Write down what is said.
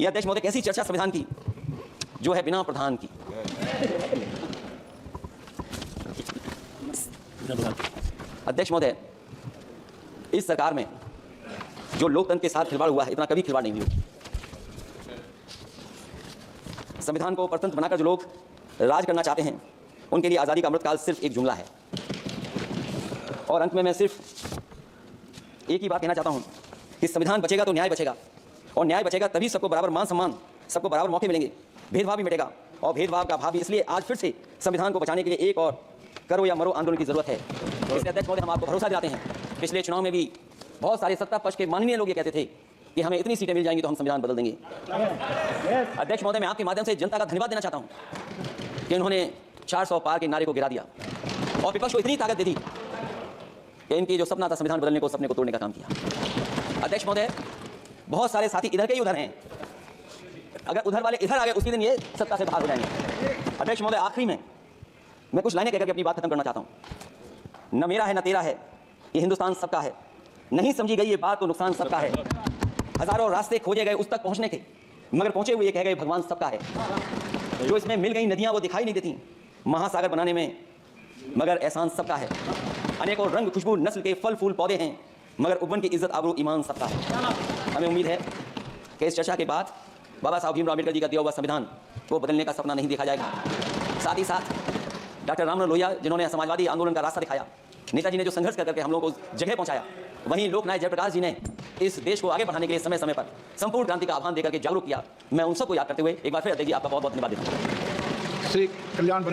ये अध्यक्ष महोदय कैसी चर्चा संविधान की जो है बिना प्रधान की। अध्यक्ष महोदय, इस सरकार में जो लोकतंत्र के साथ खिलवाड़ हुआ है, इतना कभी खिलवाड़ नहीं हुआ। संविधान को परतंत्र बनाकर जो लोग राज करना चाहते हैं, उनके लिए आज़ादी का अमृतकाल सिर्फ एक जुमला है। और अंत में मैं सिर्फ एक ही बात कहना चाहता हूं कि संविधान बचेगा तो न्याय बचेगा, और न्याय बचेगा तभी सबको बराबर मान सम्मान, सबको बराबर मौके मिलेंगे, भेदभाव भी मिटेगा। और भेदभाव का भाव भी, इसलिए आज फिर से संविधान को बचाने के लिए एक और करो या मरो आंदोलन की जरूरत है। इसलिए अध्यक्ष महोदय, हम आपको भरोसा दिलाते हैं, पिछले चुनाव में भी बहुत सारे सत्ता पक्ष के माननीय लोग ये कहते थे कि हमें इतनी सीटें मिल जाएंगी तो हम संविधान बदल देंगे। अध्यक्ष महोदय, मैं आपके माध्यम से जनता का धन्यवाद देना चाहता हूं कि उन्होंने 400 पार के नारे को गिरा दिया और विपक्ष को इतनी ताकत दे दी कि इनकी जो सपना था संविधान बदलने को, सपने को तोड़ने का काम किया। अध्यक्ष महोदय, बहुत सारे साथी इधर के ही उधर हैं, अगर उधर वाले इधर आ गए उसी दिन ये सत्ता से बाहर हो जाएंगे। अध्यक्ष महोदय, आखिरी में मैं कुछ लाइनें कहकर के अपनी बात खत्म करना चाहता हूं। न मेरा है न तेरा है, ये हिंदुस्तान सबका है, नहीं समझी गई ये बात तो नुकसान सबका है। हजारों रास्ते खोजे गए उस तक पहुंचने के, मगर पहुंचे हुए ये कह गए भगवान सबका है। जो इसमें मिल गई नदियां वो दिखाई नहीं देती महासागर बनाने में, मगर एहसान सबका है। अनेकों रंग खुशबू नस्ल के फल फूल पौधे हैं, मगर उपवन की इज्जत आबरू ईमान सबका है। हमें उम्मीद है कि इस चर्चा के बाद बाबा साहब भीमराव अम्बेडकर जी का दिया हुआ संविधान को बदलने का सपना नहीं देखा जाएगा। साथ ही साथ डॉक्टर राममनोहर लोहिया, जिन्होंने समाजवादी आंदोलन का रास्ता दिखाया, नेताजी ने जो संघर्ष करके हम लोगों को जगह पहुंचाया, वहीं लोकनायक जयप्रकाश जी ने इस देश को आगे बढ़ाने के लिए समय समय पर संपूर्ण क्रांति का आह्वान देकर के जागरूक किया। मैं उन सबको याद करते हुए एक बार फिर अध्यक्ष जी आपका बहुत बहुत धन्यवाद देता हूं। श्री कल्याण